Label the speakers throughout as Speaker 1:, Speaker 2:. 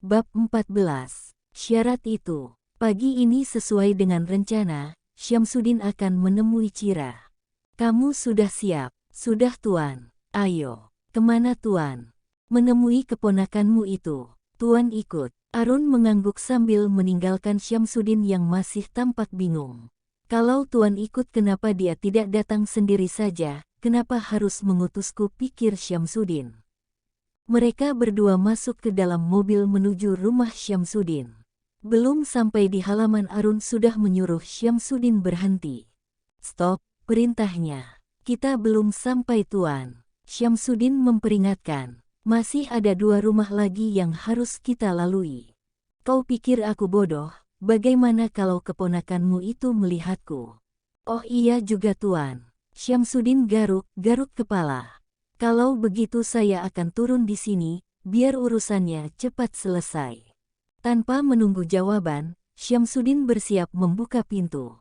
Speaker 1: Bab 14. Syarat itu. Pagi ini sesuai dengan rencana, Syamsuddin akan menemui Cira. Kamu sudah siap? Sudah Tuan. Ayo. Kemana Tuan? Menemui keponakanmu itu. Tuan ikut. Arun mengangguk sambil meninggalkan Syamsuddin yang masih tampak bingung. Kalau Tuan ikut kenapa dia tidak datang sendiri saja, kenapa harus mengutusku, pikir Syamsuddin. Mereka berdua masuk ke dalam mobil menuju rumah Syamsuddin. Belum sampai di halaman Arun sudah menyuruh Syamsuddin berhenti. Stop, perintahnya. Kita belum sampai Tuan. Syamsuddin memperingatkan. Masih ada 2 rumah lagi yang harus kita lalui. Kau pikir aku bodoh? Bagaimana kalau keponakanmu itu melihatku? Oh iya juga Tuan. Syamsuddin garuk-garuk kepala. Kalau begitu saya akan turun di sini, biar urusannya cepat selesai. Tanpa menunggu jawaban, Syamsuddin bersiap membuka pintu.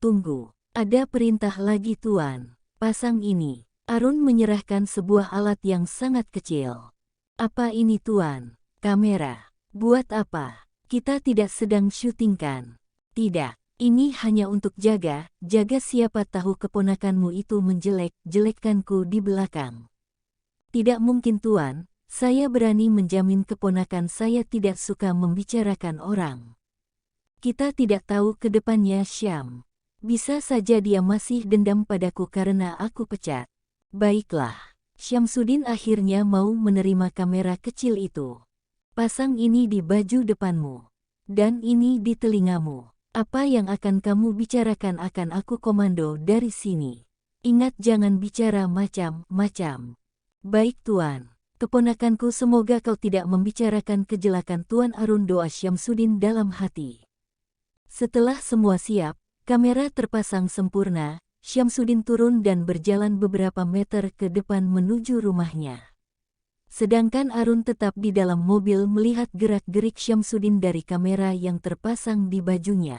Speaker 1: Tunggu, ada perintah lagi Tuan. Pasang ini. Arun menyerahkan sebuah alat yang sangat kecil. Apa ini Tuan? Kamera. Buat apa? Kita tidak sedang syuting kan? Tidak. Ini hanya untuk jaga siapa tahu keponakanmu itu menjelek-jelekkanku di belakang. Tidak mungkin Tuan, saya berani menjamin keponakan saya tidak suka membicarakan orang. Kita tidak tahu ke depannya Syam. Bisa saja dia masih dendam padaku karena aku pecat. Baiklah, Syamsuddin akhirnya mau menerima kamera kecil itu. Pasang ini di baju depanmu. Dan ini di telingamu. Apa yang akan kamu bicarakan akan aku komando dari sini. Ingat jangan bicara macam-macam. Baik Tuan, keponakanku semoga kau tidak membicarakan kejelekan Tuan Arun, doa Syamsuddin dalam hati. Setelah semua siap, kamera terpasang sempurna, Syamsuddin turun dan berjalan beberapa meter ke depan menuju rumahnya. Sedangkan Arun tetap di dalam mobil melihat gerak-gerik Syamsuddin dari kamera yang terpasang di bajunya.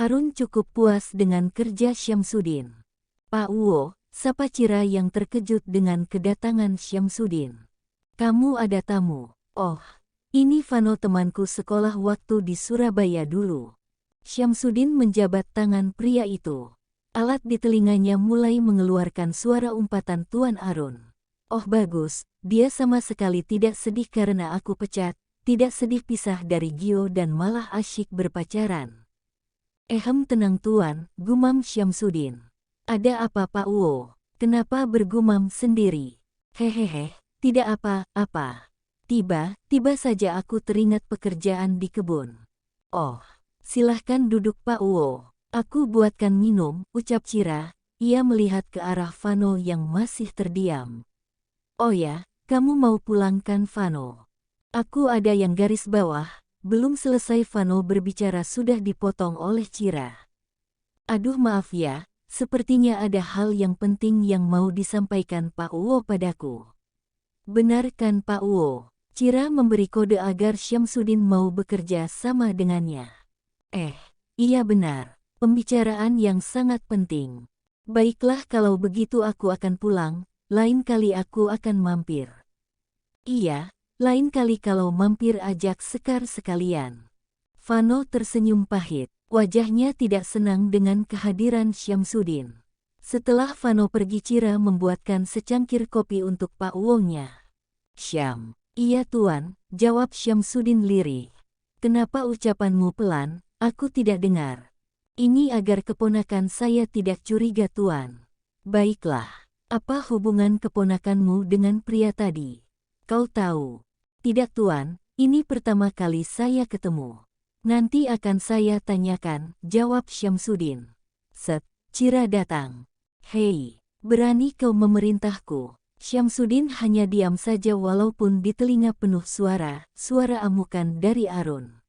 Speaker 1: Arun cukup puas dengan kerja Syamsuddin. Pak Uwo, sapa Cira yang terkejut dengan kedatangan Syamsuddin. Kamu ada tamu? Oh, ini Vano temanku sekolah waktu di Surabaya dulu. Syamsuddin menjabat tangan pria itu. Alat di telinganya mulai mengeluarkan suara umpatan Tuan Arun. Oh bagus, dia sama sekali tidak sedih karena aku pecat, tidak sedih pisah dari Gio dan malah asyik berpacaran. Tenang Tuan, gumam Syamsuddin. Ada apa Pak Uwo? Kenapa bergumam sendiri? Hehehe, tidak apa-apa. Tiba saja aku teringat pekerjaan di kebun. Oh, silahkan duduk Pak Uwo. Aku buatkan minum, ucap Cira. Ia melihat ke arah Vano yang masih terdiam. Oh ya, kamu mau pulang kan Vano? Aku ada yang garis bawah. Belum selesai Vano berbicara sudah dipotong oleh Cira. Aduh maaf ya, sepertinya ada hal yang penting yang mau disampaikan Pak Uwo padaku. Benar kan Pak Uwo? Cira memberi kode agar Syamsuddin mau bekerja sama dengannya. Iya benar. Pembicaraan yang sangat penting. Baiklah kalau begitu aku akan pulang, lain kali aku akan mampir. Iya, lain kali kalau mampir ajak Sekar sekalian. Vano tersenyum pahit, wajahnya tidak senang dengan kehadiran Syamsuddin. Setelah Vano pergi Cira membuatkan secangkir kopi untuk Pak Uwonya. Syam. Iya Tuan, jawab Syamsuddin lirih. Kenapa ucapanmu pelan, aku tidak dengar. Ini agar keponakan saya tidak curiga Tuan. Baiklah, apa hubungan keponakanmu dengan pria tadi? Kau tahu? Tidak Tuan, ini pertama kali saya ketemu. Nanti akan saya tanyakan, jawab Syamsuddin. Cira datang. Hei, berani kau memerintahku? Syamsuddin hanya diam saja walaupun di telinga penuh suara amukan dari Arun.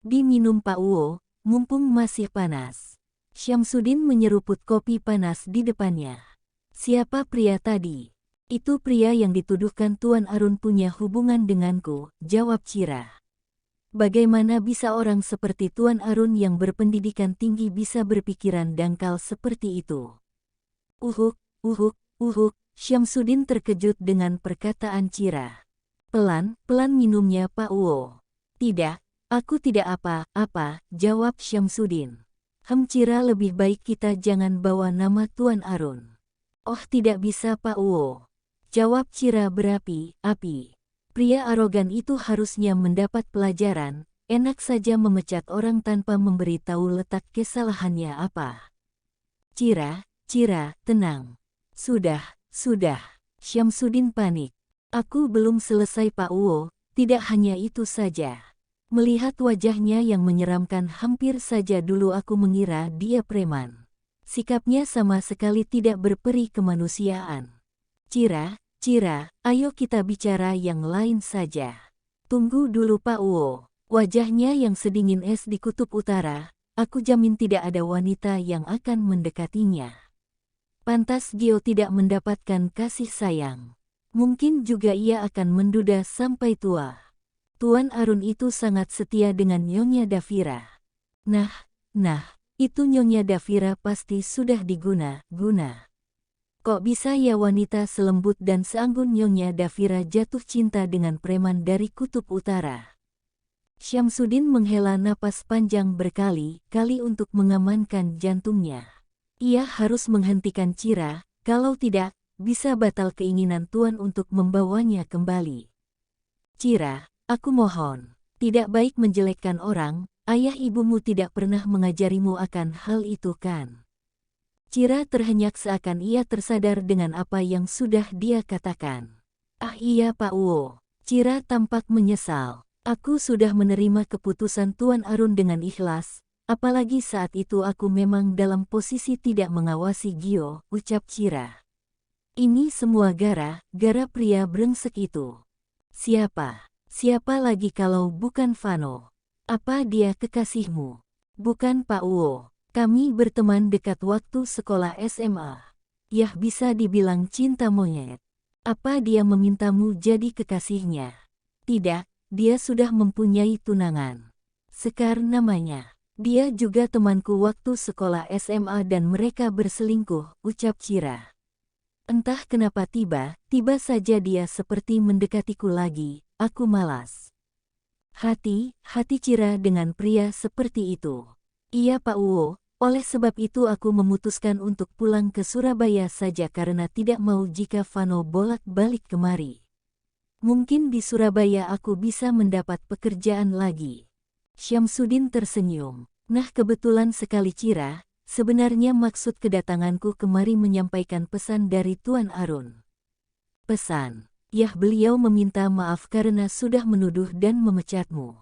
Speaker 1: Diminum Pak Uwo. Mumpung masih panas. Syamsuddin menyeruput kopi panas di depannya. Siapa pria tadi? Itu pria yang dituduhkan Tuan Arun punya hubungan denganku, jawab Cira. Bagaimana bisa orang seperti Tuan Arun yang berpendidikan tinggi bisa berpikiran dangkal seperti itu? Syamsuddin terkejut dengan perkataan Cira. Pelan-pelan minumnya Pak Uwo. Tidak, aku tidak apa-apa, jawab Syamsuddin. Cira lebih baik kita jangan bawa nama Tuan Arun. Oh tidak bisa Pak Uwo, jawab Cira berapi-api. Pria arogan itu harusnya mendapat pelajaran, enak saja memecat orang tanpa memberitahu letak kesalahannya apa. Cira, tenang. Sudah. Syamsuddin panik. Aku belum selesai Pak Uwo, tidak hanya itu saja. Melihat wajahnya yang menyeramkan hampir saja dulu aku mengira dia preman. Sikapnya sama sekali tidak berperi kemanusiaan. Cira, ayo kita bicara yang lain saja. Tunggu dulu Pak Uwo. Wajahnya yang sedingin es di kutub utara, aku jamin tidak ada wanita yang akan mendekatinya. Pantas Gio tidak mendapatkan kasih sayang. Mungkin juga ia akan menduda sampai tua. Tuan Arun itu sangat setia dengan Nyonya Davira. Nah, itu Nyonya Davira pasti sudah diguna-guna. Kok bisa ya wanita selembut dan seanggun Nyonya Davira jatuh cinta dengan preman dari kutub utara? Syamsuddin menghela napas panjang berkali-kali untuk mengamankan jantungnya. Ia harus menghentikan Cira, kalau tidak, bisa batal keinginan Tuan untuk membawanya kembali. Cira, aku mohon, tidak baik menjelekkan orang, ayah ibumu tidak pernah mengajarimu akan hal itu kan? Cira terhenyak seakan ia tersadar dengan apa yang sudah dia katakan. Ah iya Pak Uwo, Cira tampak menyesal. Aku sudah menerima keputusan Tuan Arun dengan ikhlas, apalagi saat itu aku memang dalam posisi tidak mengawasi Gio, ucap Cira. Ini semua gara-gara pria brengsek itu. Siapa lagi kalau bukan Vano? Apa dia kekasihmu? Bukan Pak Uwo, kami berteman dekat waktu sekolah SMA. Yah bisa dibilang cinta monyet. Apa dia memintamu jadi kekasihnya? Tidak, dia sudah mempunyai tunangan. Sekar namanya. Dia juga temanku waktu sekolah SMA dan mereka berselingkuh, ucap Cira. Entah kenapa tiba saja dia seperti mendekatiku lagi, aku malas. Hati Cira dengan pria seperti itu. Iya Pak Uwo, oleh sebab itu aku memutuskan untuk pulang ke Surabaya saja karena tidak mau jika Vano bolak-balik kemari. Mungkin di Surabaya aku bisa mendapat pekerjaan lagi. Syamsuddin tersenyum. Nah kebetulan sekali Cira. Sebenarnya maksud kedatanganku kemari menyampaikan pesan dari Tuan Arun. Pesan? Yah beliau meminta maaf karena sudah menuduh dan memecatmu.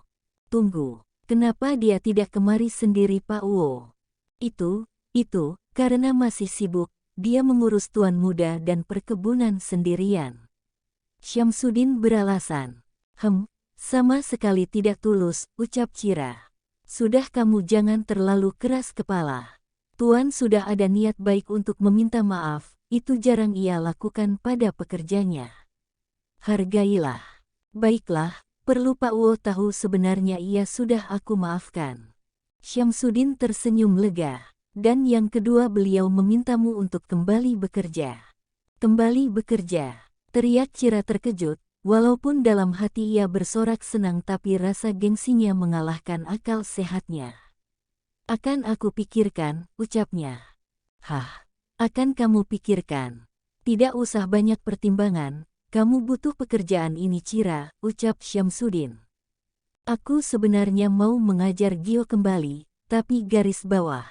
Speaker 1: Tunggu, kenapa dia tidak kemari sendiri Pak Uwo? Itu, karena masih sibuk, dia mengurus tuan muda dan perkebunan sendirian. Syamsuddin beralasan. Sama sekali tidak tulus, ucap Cira. Sudah kamu jangan terlalu keras kepala. Tuan sudah ada niat baik untuk meminta maaf, itu jarang ia lakukan pada pekerjanya. Hargailah. Baiklah, perlu Pak Uwo tahu sebenarnya ia sudah aku maafkan. Syamsuddin tersenyum lega, dan yang kedua beliau memintamu untuk kembali bekerja. Kembali bekerja, teriak Cira terkejut, walaupun dalam hati ia bersorak senang tapi rasa gengsinya mengalahkan akal sehatnya. Akan aku pikirkan, ucapnya. Akan kamu pikirkan. Tidak usah banyak pertimbangan, kamu butuh pekerjaan ini Cira, ucap Syamsuddin. Aku sebenarnya mau mengajar Gio kembali, tapi garis bawah.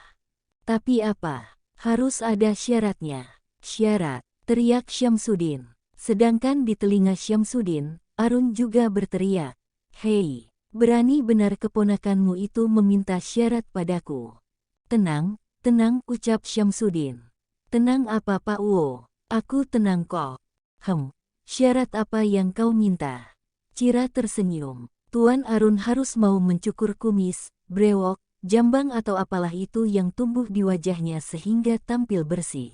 Speaker 1: Tapi apa? Harus ada syaratnya. Syarat, teriak Syamsuddin. Sedangkan di telinga Syamsuddin, Arun juga berteriak. Hei! Berani benar keponakanmu itu meminta syarat padaku. Tenang, ucap Syamsuddin. Tenang apa Pak Uwo? Aku tenang kok. Syarat apa yang kau minta? Cira tersenyum. Tuan Arun harus mau mencukur kumis, brewok, jambang atau apalah itu yang tumbuh di wajahnya sehingga tampil bersih.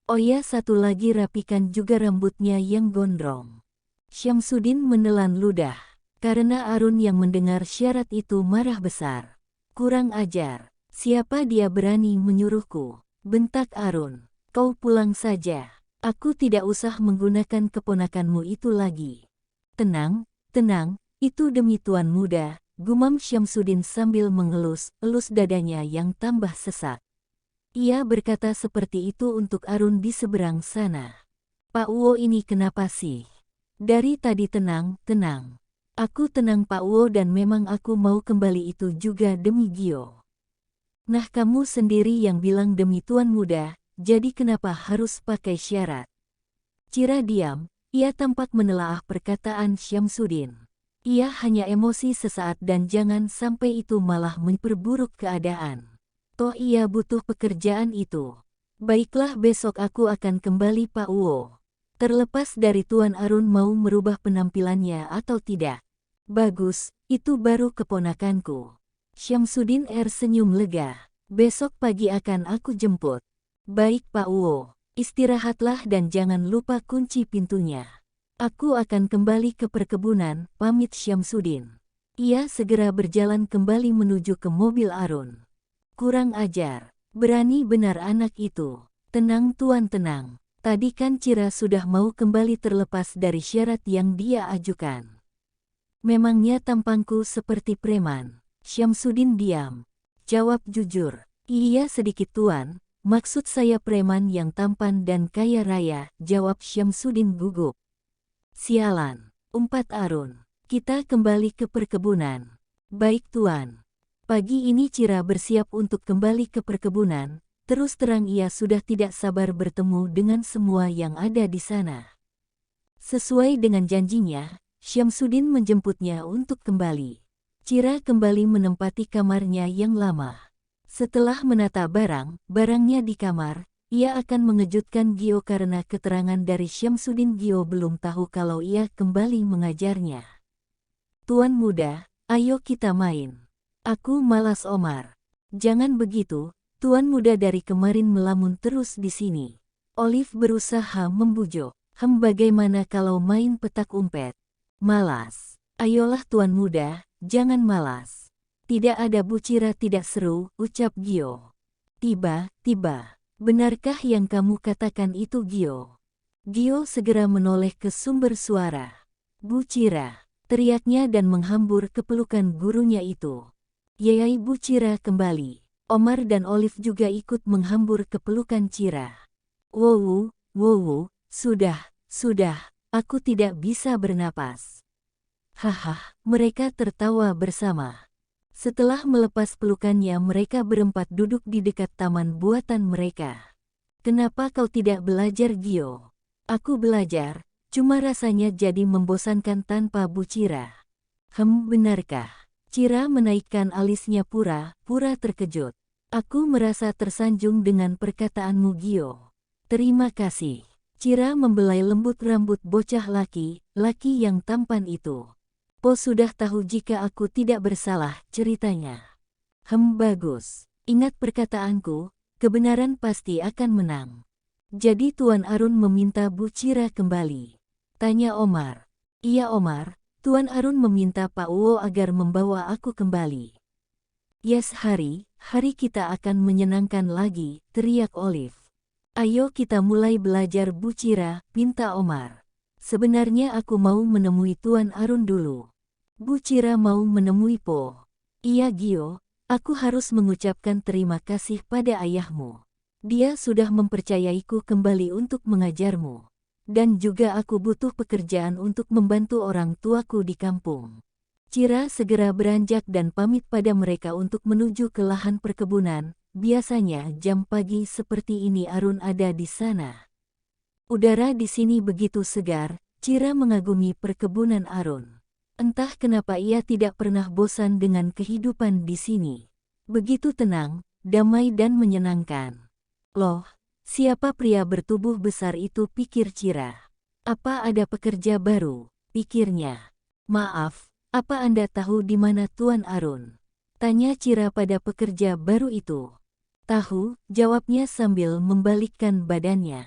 Speaker 1: Oh ya satu lagi rapikan juga rambutnya yang gondrong. Syamsuddin menelan ludah. Karena Arun yang mendengar syarat itu marah besar. Kurang ajar, siapa dia berani menyuruhku? Bentak Arun. Kau pulang saja. Aku tidak usah menggunakan keponakanmu itu lagi. Tenang, itu demi tuan muda, gumam Syamsuddin sambil mengelus-elus dadanya yang tambah sesak. Ia berkata seperti itu untuk Arun di seberang sana. Pak Wo ini kenapa sih? Dari tadi tenang. Aku tenang Pak Wo dan memang aku mau kembali itu juga demi Gio. Nah kamu sendiri yang bilang demi tuan muda, jadi kenapa harus pakai syarat? Cira diam, ia tampak menelaah perkataan Syamsuddin. Ia hanya emosi sesaat dan jangan sampai itu malah memperburuk keadaan. Toh ia butuh pekerjaan itu. Baiklah besok aku akan kembali Pak Wo. Terlepas dari Tuan Arun mau merubah penampilannya atau tidak. Bagus, itu baru keponakanku. Syamsuddin senyum lega. Besok pagi akan aku jemput. Baik Pak Wo, istirahatlah dan jangan lupa kunci pintunya. Aku akan kembali ke perkebunan, pamit Syamsuddin. Ia segera berjalan kembali menuju ke mobil Arun. Kurang ajar, berani benar anak itu. Tenang Tuan tenang, tadi kan Cira sudah mau kembali terlepas dari syarat yang dia ajukan. Memangnya tampangku seperti preman? Syamsuddin diam. Jawab jujur. Iya sedikit Tuan, maksud saya preman yang tampan dan kaya raya, jawab Syamsuddin gugup. Sialan, umpat Arun. Kita kembali ke perkebunan. Baik Tuan. Pagi ini Cira bersiap untuk kembali ke perkebunan, terus terang ia sudah tidak sabar bertemu dengan semua yang ada di sana. Sesuai dengan janjinya, Syamsuddin menjemputnya untuk kembali. Cira kembali menempati kamarnya yang lama. Setelah menata barangnya di kamar, ia akan mengejutkan Gio karena keterangan dari Syamsuddin. Gio belum tahu kalau ia kembali mengajarnya. Tuan muda, ayo kita main. Aku malas Omar. Jangan begitu, tuan muda dari kemarin melamun terus di sini. Olive berusaha membujuk. Bagaimana kalau main petak umpet? Malas. Ayolah tuan muda, jangan malas. Tidak ada Bu Cira tidak seru, ucap Gio. Tiba-tiba. Benarkah yang kamu katakan itu Gio? Gio segera menoleh ke sumber suara. Bu Cira, teriaknya dan menghambur ke pelukan gurunya itu. Yeyai Bu Cira kembali. Omar dan Olive juga ikut menghambur ke pelukan Cira. Wowu, sudah, aku tidak bisa bernapas. Haha, mereka tertawa bersama. Setelah melepas pelukannya mereka berempat duduk di dekat taman buatan mereka. Kenapa kau tidak belajar Gio? Aku belajar, cuma rasanya jadi membosankan tanpa Bu Cira. Benarkah? Cira menaikkan alisnya pura-pura terkejut. Aku merasa tersanjung dengan perkataanmu Gio. Terima kasih. Cira membelai lembut rambut bocah laki yang tampan itu. Po sudah tahu jika aku tidak bersalah, ceritanya. Bagus. Ingat perkataanku, kebenaran pasti akan menang. Jadi Tuan Arun meminta Bu Cira kembali. Tanya Omar. Iya Omar, Tuan Arun meminta Pak Wo agar membawa aku kembali. Yes hari kita akan menyenangkan lagi, teriak Olive. Ayo kita mulai belajar Bu Cira, pinta Omar. Sebenarnya aku mau menemui Tuan Arun dulu. Bu Cira mau menemui Po. Iya Gio, aku harus mengucapkan terima kasih pada ayahmu. Dia sudah mempercayaiku kembali untuk mengajarmu. Dan juga aku butuh pekerjaan untuk membantu orang tuaku di kampung. Cira segera beranjak dan pamit pada mereka untuk menuju ke lahan perkebunan. Biasanya jam pagi seperti ini Arun ada di sana. Udara di sini begitu segar. Cira mengagumi perkebunan Arun. Entah kenapa ia tidak pernah bosan dengan kehidupan di sini. Begitu tenang, damai dan menyenangkan. Loh, siapa pria bertubuh besar itu, pikir Cira. Apa ada pekerja baru, pikirnya. Maaf, apa Anda tahu di mana Tuan Arun? Tanya Cira pada pekerja baru itu. Tahu, jawabnya sambil membalikkan badannya.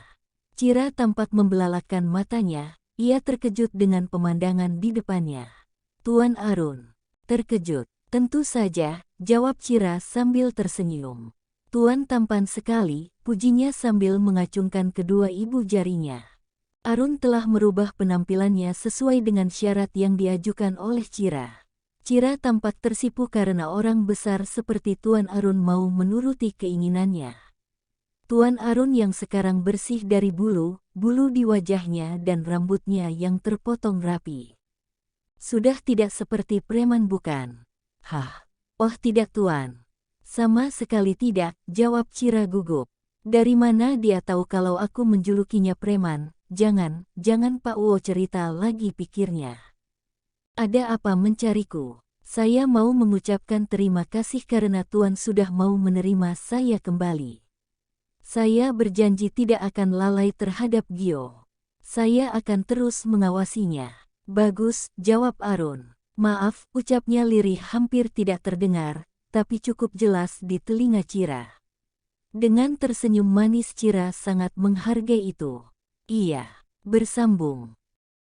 Speaker 1: Cira tampak membelalakan matanya. Ia terkejut dengan pemandangan di depannya. Tuan Arun. Terkejut. Tentu saja, jawab Cira sambil tersenyum. Tuan tampan sekali, pujinya sambil mengacungkan kedua ibu jarinya. Arun telah merubah penampilannya sesuai dengan syarat yang diajukan oleh Cira. Cira tampak tersipu karena orang besar seperti Tuan Arun mau menuruti keinginannya. Tuan Arun yang sekarang bersih dari bulu di wajahnya dan rambutnya yang terpotong rapi. Sudah tidak seperti preman bukan? Hah? Oh tidak Tuan. Sama sekali tidak, jawab Cira gugup. Dari mana dia tahu kalau aku menjulukinya preman? Jangan Pak Uo cerita lagi pikirnya. Ada apa mencariku? Saya mau mengucapkan terima kasih karena Tuan sudah mau menerima saya kembali. Saya berjanji tidak akan lalai terhadap Gio. Saya akan terus mengawasinya. Bagus, jawab Arun. Maaf, ucapnya lirih hampir tidak terdengar, tapi cukup jelas di telinga Cira. Dengan tersenyum manis Cira sangat menghargai itu. Iya, bersambung.